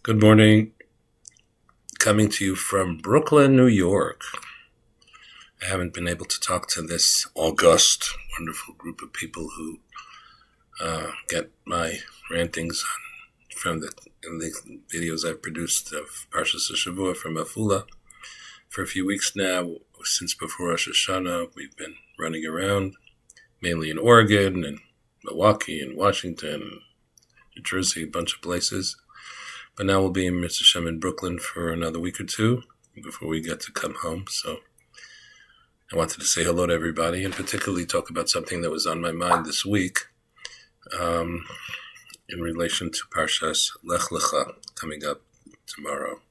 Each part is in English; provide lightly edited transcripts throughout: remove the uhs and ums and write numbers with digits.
Good morning. Coming to you from Brooklyn, New York. I haven't been able to talk to this august, wonderful group of people who get my rantings from the videos I've produced of Parshas Shavua from Afula for a few weeks now. Since before Rosh Hashanah, we've been running around, mainly in Oregon and Milwaukee and Washington, New Jersey, a bunch of places. But now we'll be in Mitzvah Shem in Brooklyn for another week or two before we get to come home. So I wanted to say hello to everybody and particularly talk about something that was on my mind this week in relation to Parshas LechLecha coming up tomorrow.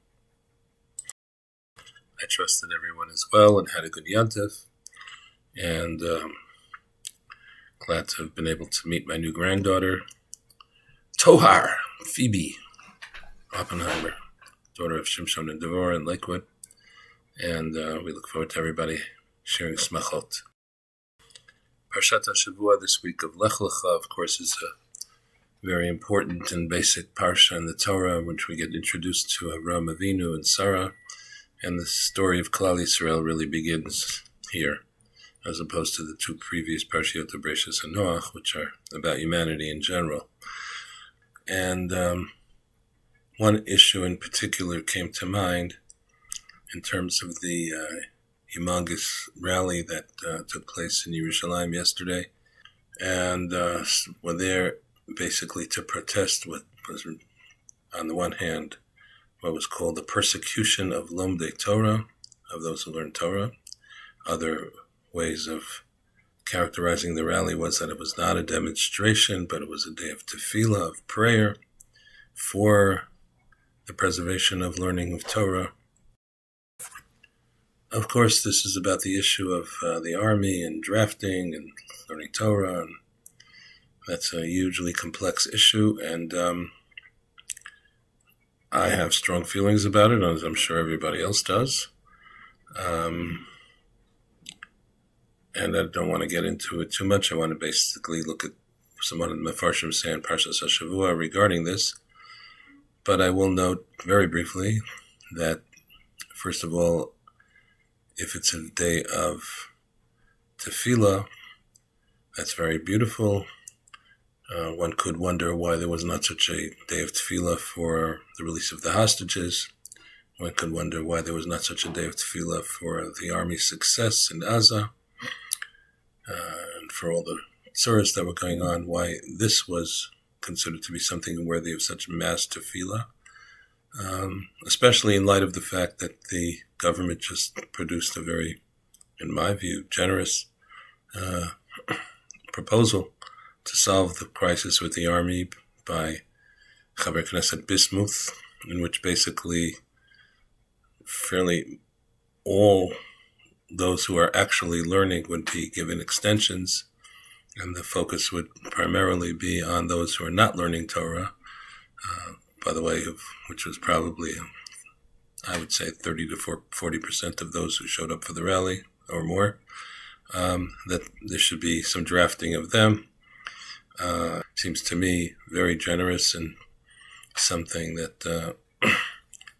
I trust that everyone is well and had a good Yantif, and glad to have been able to meet my new granddaughter, Tohar, Phoebe Oppenheimer, daughter of Shimshon and Devorah in Lakewood, and we look forward to everybody sharing smachot. Parshat HaShavua this week of LechLecha, of course, is a very important and basic parsha in the Torah, in which we get introduced to Avraham Avinu and Sarah, and the story of Klal Yisrael really begins here, as opposed to the two previous Parshiot of Bereshis and Noach, which are about humanity in general. And one issue in particular came to mind in terms of the humongous rally that took place in Yerushalayim yesterday, and were there basically to protest what was, on the one hand, what was called the persecution of Lomdei Torah, of those who learn Torah. Other ways of characterizing the rally was that it was not a demonstration, but it was a day of tefillah, of prayer, for the preservation of learning of Torah. Of course, this is about the issue of the army and drafting and learning Torah, and that's a hugely complex issue, and I have strong feelings about it, as I'm sure everybody else does. And I don't want to get into it too much. I want to basically look at someone in the Mefarshim saying Parshas HaShavua regarding this. But I will note very briefly that, first of all, if it's a day of tefillah, that's very beautiful. One could wonder why there was not such a day of tefillah for the release of the hostages. One could wonder why there was not such a day of tefillah for the army's success in Gaza, and for all the tsuras that were going on, why this was considered to be something worthy of such mass tefillah, especially in light of the fact that the government just produced a very, in my view, generous proposal to solve the crisis with the army by Chaber Knesset Bismuth, in which basically fairly all those who are actually learning would be given extensions, and the focus would primarily be on those who are not learning Torah, by the way, which was probably, I would say, 30 to 40% of those who showed up for the rally or more, that there should be some drafting of them. Seems to me very generous and something that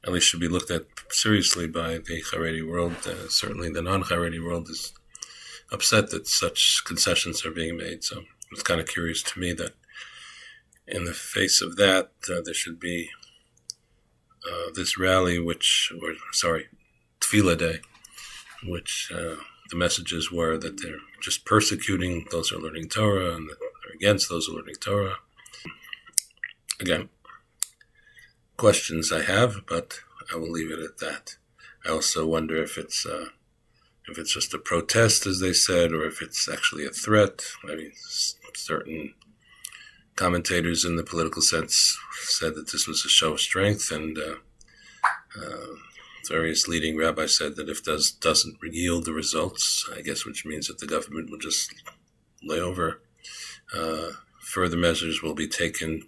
at least should be looked at seriously by the Haredi world. Certainly the non-Haredi world is upset that such concessions are being made. So it's kind of curious to me that in the face of that, there should be this rally, Tefillah Day, which the messages were that they're just persecuting those who are learning Torah and that they're against those who are learning Torah. Again, questions I have, but I will leave it at that. I also wonder if it's just a protest, as they said, or if it's actually a threat. I mean, certain commentators in the political sense said that this was a show of strength, and various leading rabbis said that if this doesn't yield the results, I guess which means that the government will just lay over, further measures will be taken,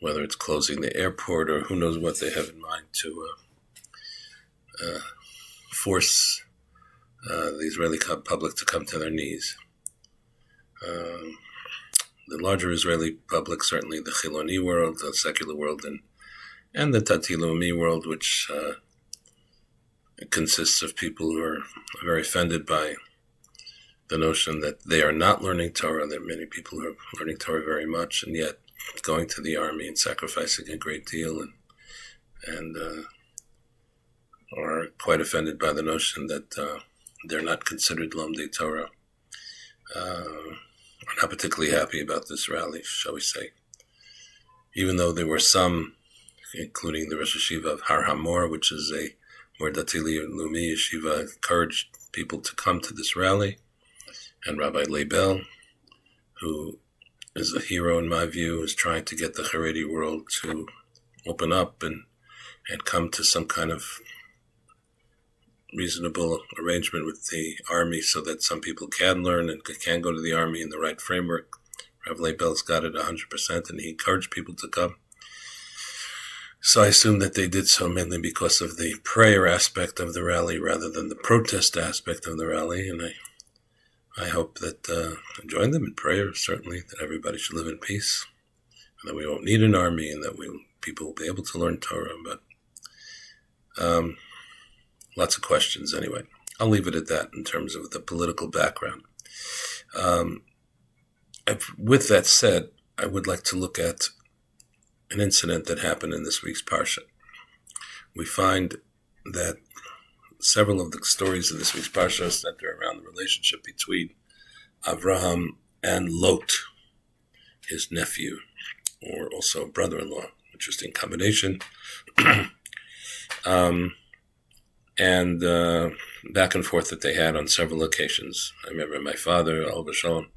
whether it's closing the airport or who knows what they have in mind to force the Israeli public to come to their knees. The larger Israeli public, certainly the Chiloni world, the secular world, and and the Dati Leumi world, which consists of people who are very offended by the notion that they are not learning Torah. There are many people who are learning Torah very much, and yet going to the army and sacrificing a great deal, and are quite offended by the notion that they're not considered Lomdei Torah. Are not particularly happy about this rally, shall we say. Even though there were some, including the Rosh Yeshiva of Har Hamor, which is where Dati Leumi Yeshiva encouraged people to come to this rally, and Rabbi Leibel, who is a hero in my view, is trying to get the Haredi world to open up and come to some kind of reasonable arrangement with the army so that some people can learn and can go to the army in the right framework. Rabbi Leibel's got it 100%, and he encouraged people to come. So I assume that they did so mainly because of the prayer aspect of the rally rather than the protest aspect of the rally, and I hope that I join them in prayer, certainly, that everybody should live in peace, and that we won't need an army, and that people will be able to learn Torah. But lots of questions anyway. I'll leave it at that in terms of the political background. With that said, I would like to look at an incident that happened in this week's Parsha. We find that several of the stories in this week's Parsha center around the relationship between Avraham and Lot, his nephew, or also brother-in-law. Interesting combination. And back and forth that they had on several occasions. I remember my father, Al Bashon,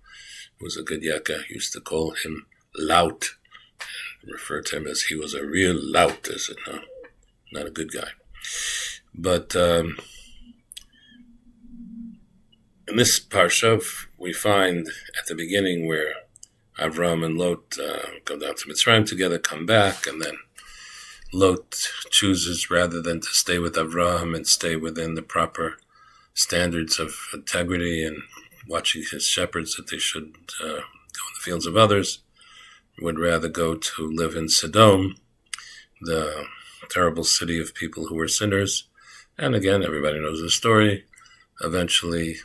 who was a good yaka, used to call him Lout, referred to him as he was a real lout, as not a good guy. But in this parsha, we find at the beginning where Avram and Lot go down to Mitzrayim together, come back, and then Lot chooses, rather than to stay with Avraham and stay within the proper standards of integrity and watching his shepherds that they should go in the fields of others, would rather go to live in Sodom, the terrible city of people who were sinners. And again, everybody knows the story. Eventually,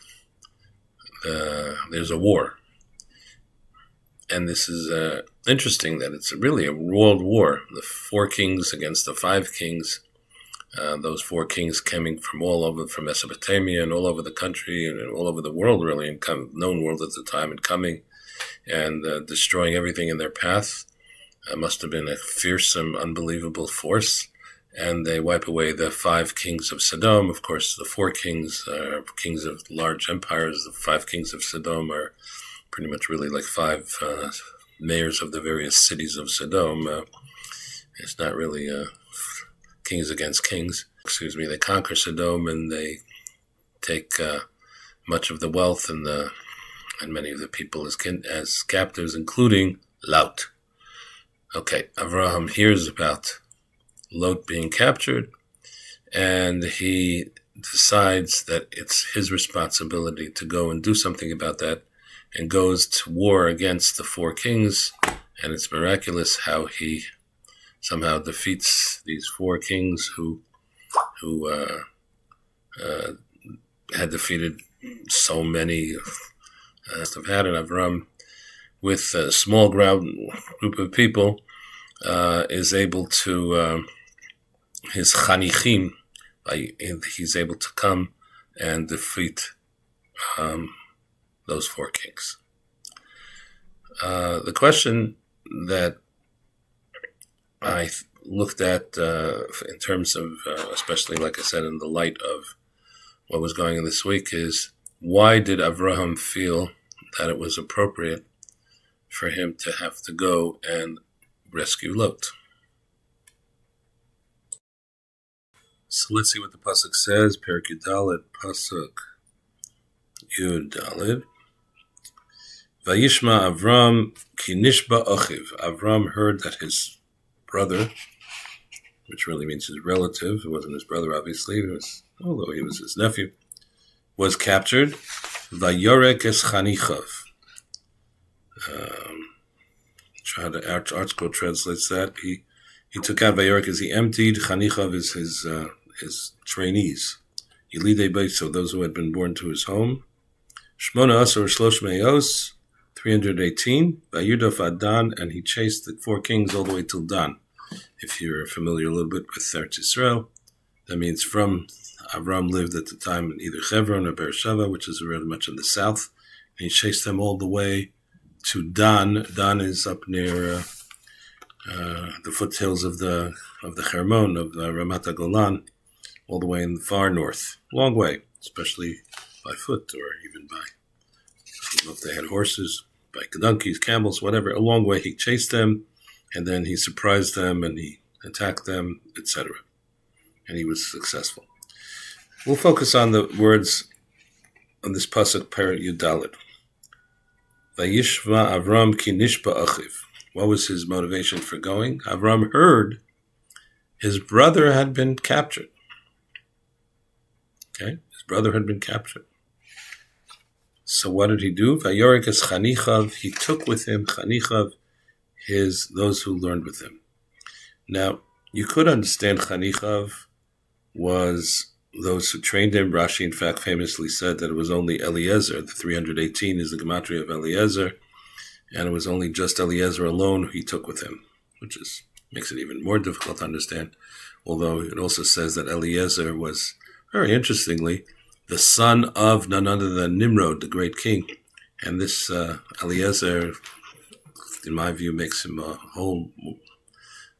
there's a war. And this is interesting that it's really a world war. The 4 kings against the 5 kings. Those 4 kings coming from all over, from Mesopotamia and all over the country and all over the world, really, and known world at the time, and coming and destroying everything in their path. Must have been a fearsome, unbelievable force. And they wipe away the 5 kings of Sodom. Of course, the 4 kings are kings of large empires. The 5 kings of Sodom are pretty much really like 5 mayors of the various cities of Sodom. It's not really kings against kings. They conquer Sodom, and they take much of the wealth and many of the people as captives, including Lot. Okay, Avraham hears about Lot being captured, and he decides that it's his responsibility to go and do something about that, and goes to war against the 4 kings, and it's miraculous how he somehow defeats these 4 kings who had defeated so many have had an Avram with a small group of people, is able to his chanichim, he's able to come and defeat those 4 kings. The question that I looked at in terms of, especially like I said, in the light of what was going on this week, is why did Avraham feel that it was appropriate for him to have to go and rescue Lot? So let's see what the pasuk says. Perek Yud pasuk Yud. Vayishma Avram ki nishba achiv. Avram heard that his brother, which really means his relative, it wasn't his brother obviously, although he was his nephew, was captured. Vayorek es chanichav. The ArtScroll translates that. He took out Vayorik as he emptied. Chanichav is his trainees. Yilidei Beit, so those who had been born to his home. Shmona Asar Shlosh Me'os, 318. Vayudaf Adan, and he chased the 4 kings all the way till Dan. If you're familiar a little bit with Eretz Yisrael, that means from Avram lived at the time in either Hebron or Beersheba, which is very much in the south. And he chased them all the way to Dan. Dan is up near the foothills of the Hermon, of the Ramat HaGolan, all the way in the far north. Long way, especially by foot or even by, I don't know if they had horses, by donkeys, camels, whatever. A long way. He chased them, and then he surprised them, and he attacked them, etc. And he was successful. We'll focus on the words on this pasuk, Perek Yud Daled. Vayishva Avram ki nishba achiv. What was his motivation for going? Avram heard his brother had been captured. Okay, his brother had been captured. So what did he do? Vayorik es chanichav. He took with him chanichav, those who learned with him. Now, you could understand chanichav was those who trained him. Rashi, in fact, famously said that it was only Eliezer. The 318 is the gematria of Eliezer, and it was only just Eliezer alone who he took with him, which makes it even more difficult to understand. Although it also says that Eliezer was, very interestingly, the son of none other than Nimrod, the great king. And this Eliezer, in my view, makes him a whole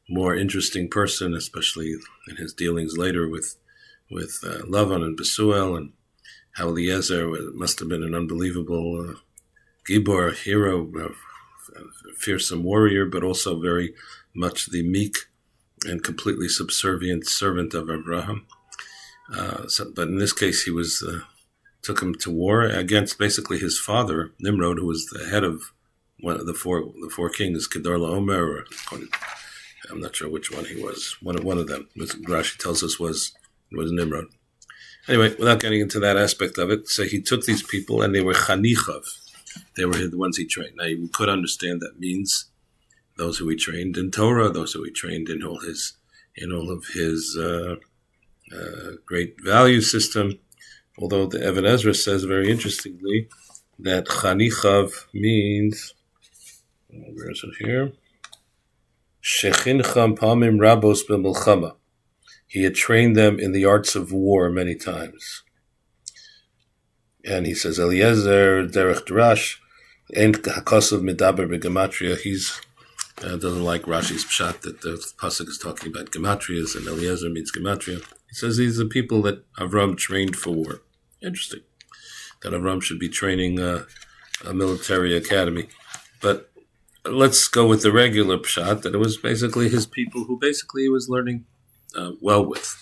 more interesting person, especially in his dealings later with Lavan and Besuel, and how Eliezer must have been an unbelievable Gibor, hero, fearsome warrior, but also very much the meek and completely subservient servant of Abraham. But in this case, he took him to war against basically his father, Nimrod, who was the head of one of the four kings, Kedar Laomer, or I'm not sure which one he was. One of them, Rashi tells us was Nimrod. Anyway, without getting into that aspect of it, so he took these people, and they were chanichav. They were the ones he trained. Now, you could understand that means those who he trained in Torah, those who he trained in all of his great value system. Although the Even Ezra says very interestingly that chanichav means, where is it here? Shechincham pamim rabos b'milchama. He had trained them in the arts of war many times. And he says, Eliezer derech drash, ein hakosov medaber b'gematria. He's doesn't like Rashi's pshat that the pasuk is talking about gematrias, and Eliezer means gematria. He says these are people that Avram trained for war. Interesting. That Avram should be training a military academy. But let's go with the regular pshat, that it was basically his people who basically he was learning well with.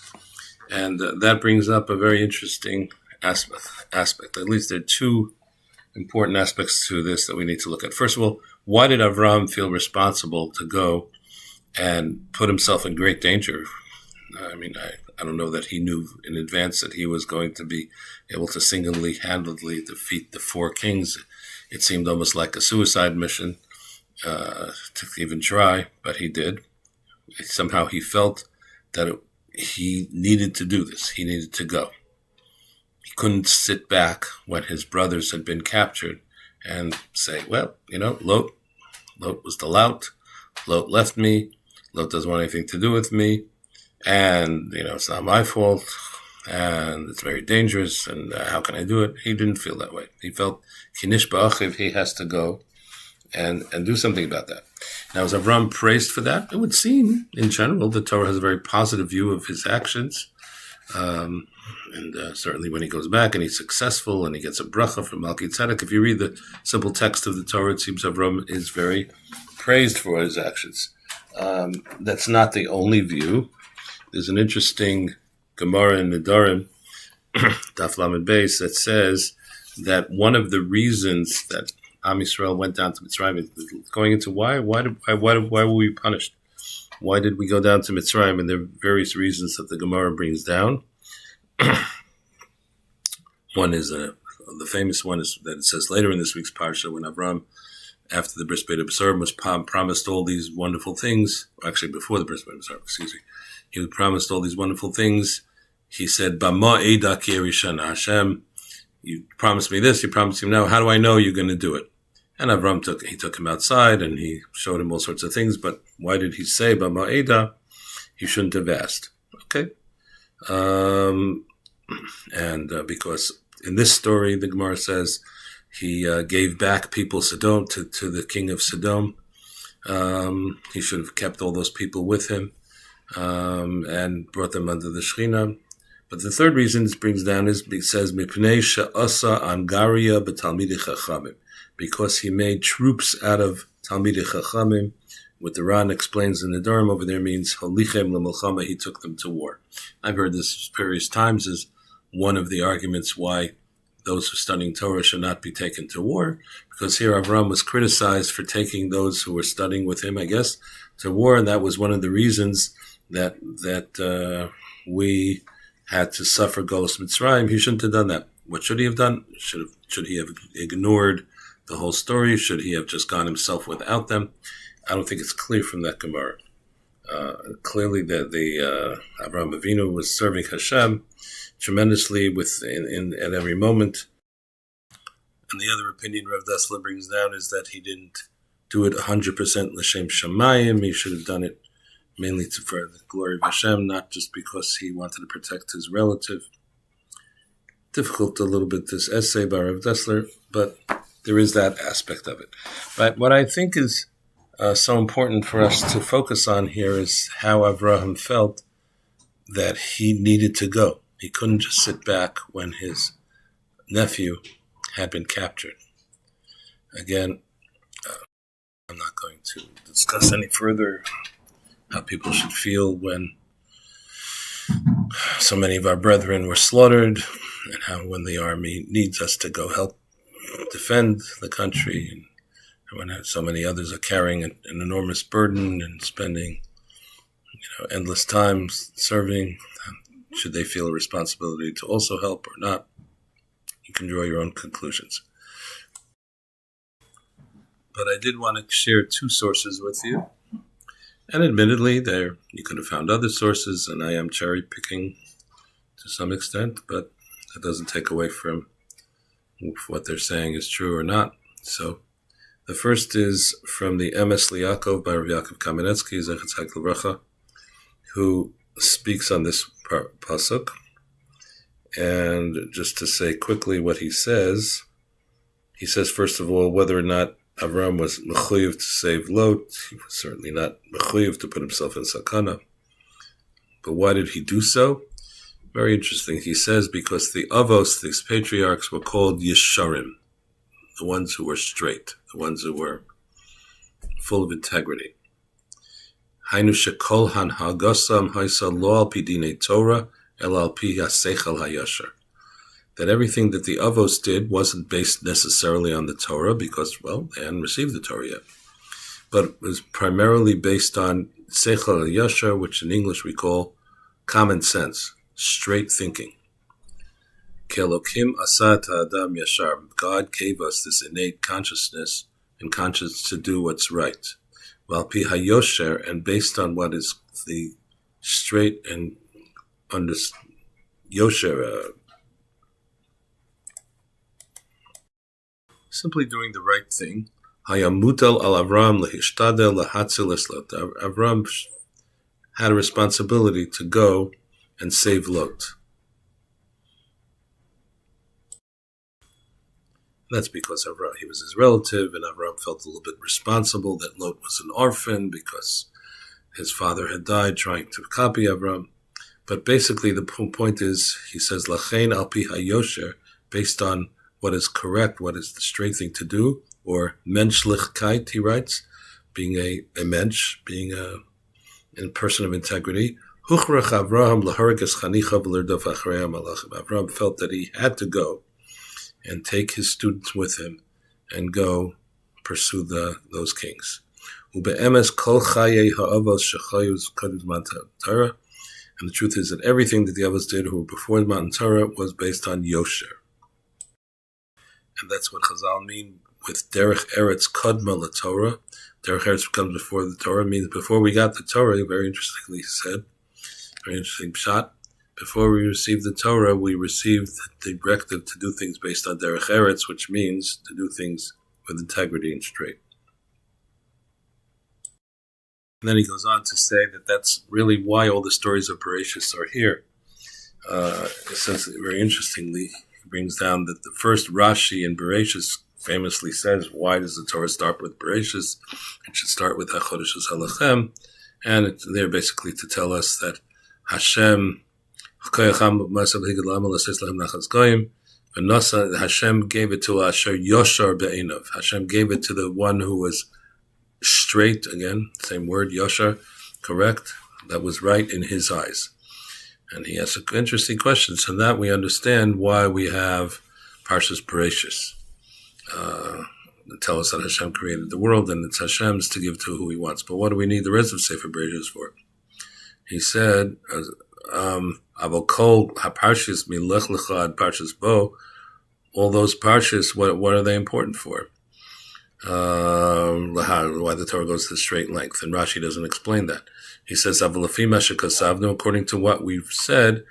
And that brings up a very interesting aspect. At least there are two important aspects to this that we need to look at. First of all, why did Avram feel responsible to go and put himself in great danger? I mean, I don't know that he knew in advance that he was going to be able to single-handedly defeat the 4 kings. It seemed almost like a suicide mission to even try, but he did. Somehow he felt that he needed to do this. He needed to go. He couldn't sit back when his brothers had been captured and say, well, Lot was the lout. Lot left me. Lot doesn't want anything to do with me. And, it's not my fault. And it's very dangerous. And how can I do it? He didn't feel that way. He felt, kinish ba'achiv, he has to go and do something about that. Now, is Avram praised for that? It would seem, in general, the Torah has a very positive view of his actions. And certainly when he goes back and he's successful and he gets a bracha from Malki Tzedek, if you read the simple text of the Torah, it seems Avram is very praised for his actions. That's not the only view. There's an interesting Gemara in Nedarim, Daf Lamed Beis, that says that one of the reasons that Am Yisrael went down to Mitzrayim, going into why were we punished? Why did we go down to Mitzrayim? And there are various reasons that the Gemara brings down. One is the famous one is that it says later in this week's parsha when Avram after the bris beis B'sarim was promised all these wonderful things, actually before the bris beis B'sarim, excuse me, he was promised all these wonderful things. He said, Bama Eda Ki Rishana, Hashem, you promised me this, you promised him now, how do I know you're going to do it? And Avram took him outside and he showed him all sorts of things, but why did he say Bama Eda? He shouldn't have asked. Okay? Because in this story, the Gemara says, he gave back people Sodom to the king of Sodom. He should have kept all those people with him and brought them under the Shechina. But the third reason this brings down is, it says, Mipnei she'asa angaria b'talmidei chachamim, because he made troops out of talmidei chachamim. What the Ran explains in the Durham over there means holichem l'milchama, he took them to war. I've heard this various times as one of the arguments why those who are studying Torah should not be taken to war, because here Avram was criticized for taking those who were studying with him, I guess, to war, and that was one of the reasons that we had to suffer Golus Mitzrayim. He shouldn't have done that. What should he have done? Should he have ignored the whole story? Should he have just gone himself without them? I don't think it's clear from that Gemara. Clearly, the Avraham Avinu was serving Hashem tremendously at every moment. And the other opinion Rav Dessler brings down is that he didn't do it 100% l'shem shamayim. He should have done it mainly for the glory of Hashem, not just because he wanted to protect his relative. Difficult a little bit, this essay by Rav Dessler, but there is that aspect of it. But what I think is so important for us to focus on here is how Avraham felt that he needed to go. He couldn't just sit back when his nephew had been captured. Again, I'm not going to discuss any further how people should feel when so many of our brethren were slaughtered, and how when the army needs us to go help defend the country, and when so many others are carrying an enormous burden and spending endless time serving, should they feel a responsibility to also help or not? You can draw your own conclusions. But I did want to share two sources with you. And admittedly, you could have found other sources, and I am cherry-picking to some extent, but that doesn't take away from what they're saying is true or not. So the first is from the Emes Liakov by Rav Yaakov Kamenetsky, Zechet LechLecha, who speaks on this pasuk. And just to say quickly what he says, first of all, whether or not Avram was mechuyev to save Lot, he was certainly not mechuyev to put himself in sakana. But why did he do so? Very interesting. He says because the avos, these patriarchs, were called yesharim, the ones who were straight, the ones who were full of integrity. Hainu shekol hanhagasam haisa lo al pi dinei Torah el al pi hasechel hayashar. That everything that the avos did wasn't based necessarily on the Torah because, well, they hadn't received the Torah yet, but was primarily based on seichel hayashar, which in English we call common sense, straight thinking. Kelokim asat ha'adam yashar. God gave us this innate consciousness and conscience to do what's right. Val pi hayosher, and based on what is the straight and under yosher, simply doing the right thing. Hayamutal al Avram lehishtadel lehatzil eslot. Avram had a responsibility to go and save Lot. That's because he was his relative, and Avram felt a little bit responsible that Lot was an orphan because his father had died trying to copy Avram. But basically the point is, he says, Lachein al pi hayosher, based on what is correct, what is the straight thing to do, or menschlichkeit, he writes, being a mensch, being a person of integrity. Huchrach Avraham laharagas chanicha v'lerdof achrei malachim. Avram felt that he had to go and take his students with him and go pursue those kings. Ube'emes kol chayei ha'avos shechayus kadus matan Torah. And the truth is that everything that the Avos did who were before the Matan Torah was based on Yosher. And that's what Chazal mean with Derech Eretz Kadma LaTorah. Derech Eretz comes before the Torah, means before we got the Torah, very interestingly said, very interesting pshat. Before we received the Torah, we received the directive to do things based on Derech Eretz, which means to do things with integrity and straight. And then he goes on to say that that's really why all the stories of Bereshis are here. It says very interestingly, he brings down that the first Rashi in Bereshis famously says, why does the Torah start with Bereshis? It should start with HaChodesh HaLechem. And it's there basically to tell us that Hashem gave it to Asher Yoshar Be'einav. Hashem gave it to the one who was straight, again, same word, Yoshar, correct, that was right in his eyes. And he asks an interesting question. So that we understand why we have Parshas Bereshis. Tell us that Hashem created the world and it's Hashem's to give to who he wants. But what do we need the rest of Sefer Bereshis for? He said, Avol Kol HaParshas Mi LechLecha and Parshas Bo, all those Parshas, what are they important for? Why the Torah goes to straight length, and Rashi doesn't explain that. He says, according to what we've said,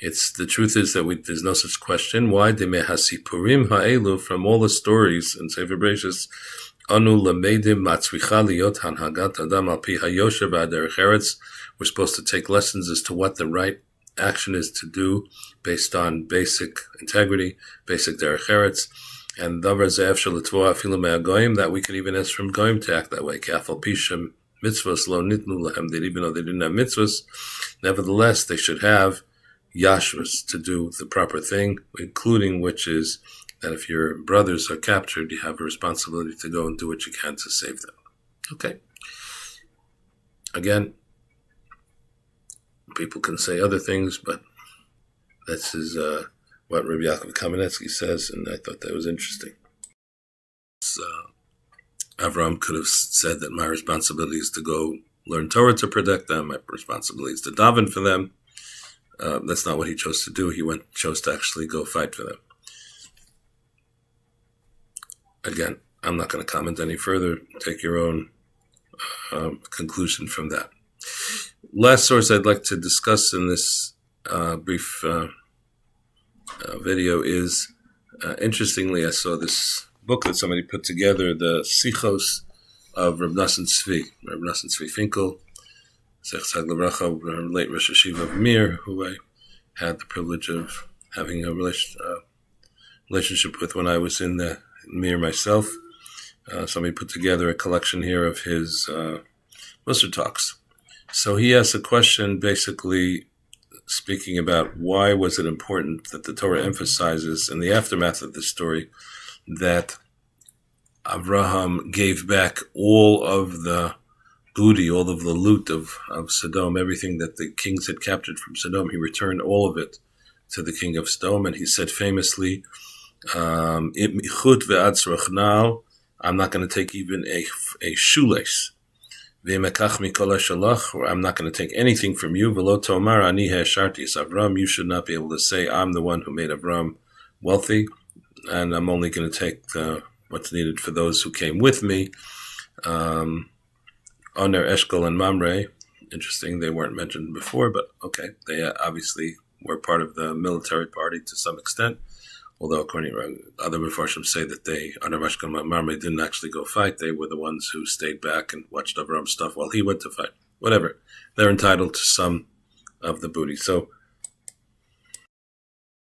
it's the truth is that there's no such question. Why? From all the stories in Sefer Bereshis, we're supposed to take lessons as to what the right action is to do based on basic integrity, basic derech eretz, and that we can even ask from goyim to act that way. Mitzvahs lo nitnu lahem, that even though they didn't have mitzvahs, nevertheless they should have yashras to do the proper thing, including which is that if your brothers are captured, you have a responsibility to go and do what you can to save them. Okay. Again, people can say other things, but this is what Rabbi Yaakov Kamenetsky says, and I thought that was interesting. Avraham could have said that my responsibility is to go learn Torah to protect them, my responsibility is to daven for them. That's not what he chose to do. He chose to actually go fight for them. Again, I'm not going to comment any further. Take your own conclusion from that. Last source I'd like to discuss in this brief video is, interestingly, I saw this book that somebody put together, the Sichos of Reb Nosson Tzvi Finkel, late Rosh Hashiva of Mir, who I had the privilege of having a relationship with when I was in the Mir myself. Somebody put together a collection here of his Musar talks. So he asks a question basically speaking about why was it important that the Torah emphasizes in the aftermath of this story that Avraham gave back all of the booty, all of the loot of Sodom, everything that the kings had captured from Sodom. He returned all of it to the king of Sodom, and he said famously, I'm not going to take even a shoelace. I'm not going to take anything from you. Avram, you should not be able to say, I'm the one who made Avram wealthy, and I'm only going to take what's needed for those who came with me. Oner, Eshkol, and Mamre, interesting, they weren't mentioned before, but okay, they obviously were part of the military party to some extent. Although, according to other Mefarshim, say that Oner, Eshkol, and Mamre didn't actually go fight. They were the ones who stayed back and watched Avram's stuff while he went to fight. Whatever. They're entitled to some of the booty. So,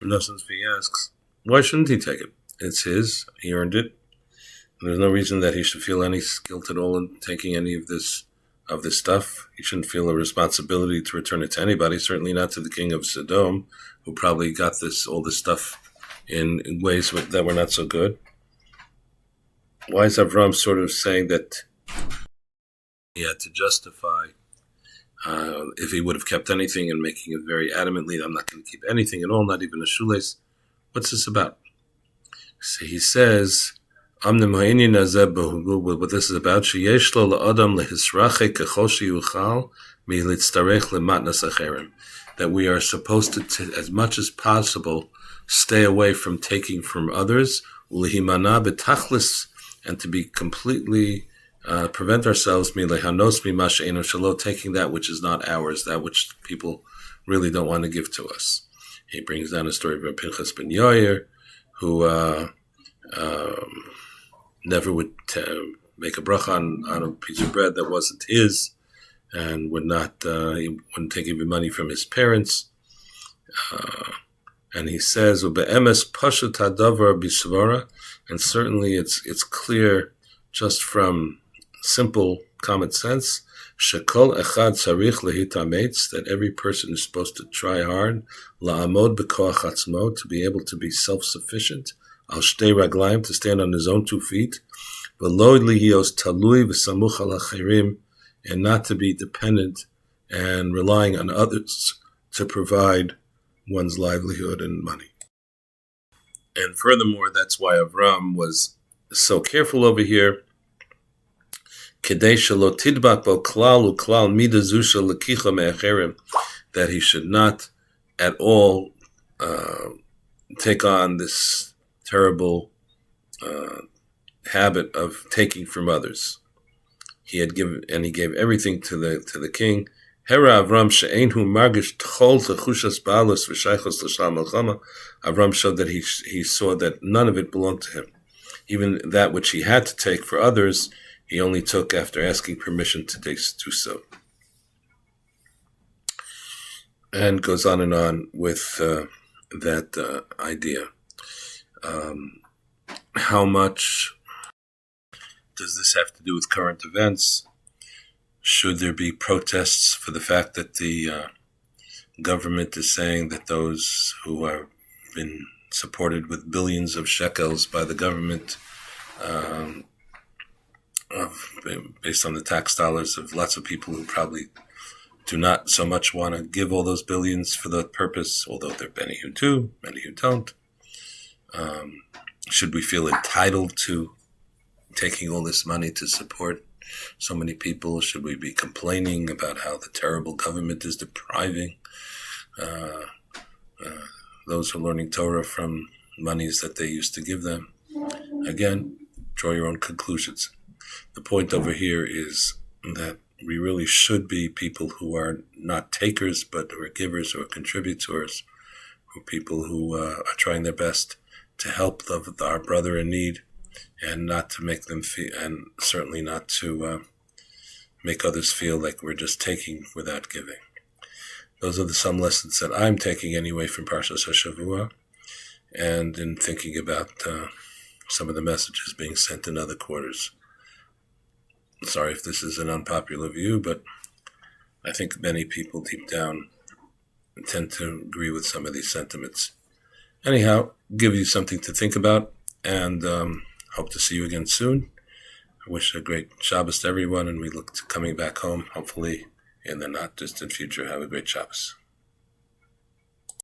Nosson Tzvi asks, why shouldn't he take it? It's his. He earned it. And there's no reason that he should feel any guilt at all in taking any of this stuff. He shouldn't feel a responsibility to return it to anybody, certainly not to the king of Sodom, who probably got all this stuff in ways that were not so good. Why is Avram sort of saying that he had to justify if he would have kept anything and making it very adamantly, I'm not going to keep anything at all, not even a shoelace? What's this about? So he says, what this is about, that that we are supposed to, as much as possible, stay away from taking from others, ulihimana betachlis, and to be completely prevent ourselves milehanos mimasha eno shelo, taking that which is not ours, that which people really don't want to give to us. He brings down a story of Pinchas ben Yair, who never would make a bracha on a piece of bread that wasn't his, and he wouldn't take even money from his parents. And he says, "Ube'emes pashut hadavar bisvara," and certainly it's clear just from simple common sense, shekol echad tzarich lehitametz, that every person is supposed to try hard, la'amod b'koach atzmo, to be able to be self-sufficient, al shtei raglaim, to stand on his own 2 feet, v'lo lihios talui v'samuch al achirim, and not to be dependent and relying on others to provide one's livelihood and money. And furthermore, that's why Avraham was so careful over here, that he should not at all take on this terrible habit of taking from others. He gave everything to the king. Avram showed that he saw that none of it belonged to him. Even that which he had to take for others, he only took after asking permission to do so. And goes on and on with that idea. How much does this have to do with current events? Should there be protests for the fact that the government is saying that those who have been supported with billions of shekels by the government, based on the tax dollars of lots of people who probably do not so much want to give all those billions for that purpose, although there are many who do, many who don't. Should we feel entitled to taking all this money to support so many people? Should we be complaining about how the terrible government is depriving those who are learning Torah from monies that they used to give them? Again, draw your own conclusions. The point over here is that we really should be people who are not takers, but who are givers or contributors, who are people who are trying their best to help our brother in need, and not to make them feel, and certainly not to make others feel like we're just taking without giving. Those are some lessons that I'm taking anyway from Parshas HaShavua, and in thinking about some of the messages being sent in other quarters. Sorry if this is an unpopular view, but I think many people deep down tend to agree with some of these sentiments. Anyhow, give you something to think about, and hope to see you again soon. I wish a great Shabbos to everyone, and we look to coming back home, hopefully in the not distant future. Have a great Shabbos.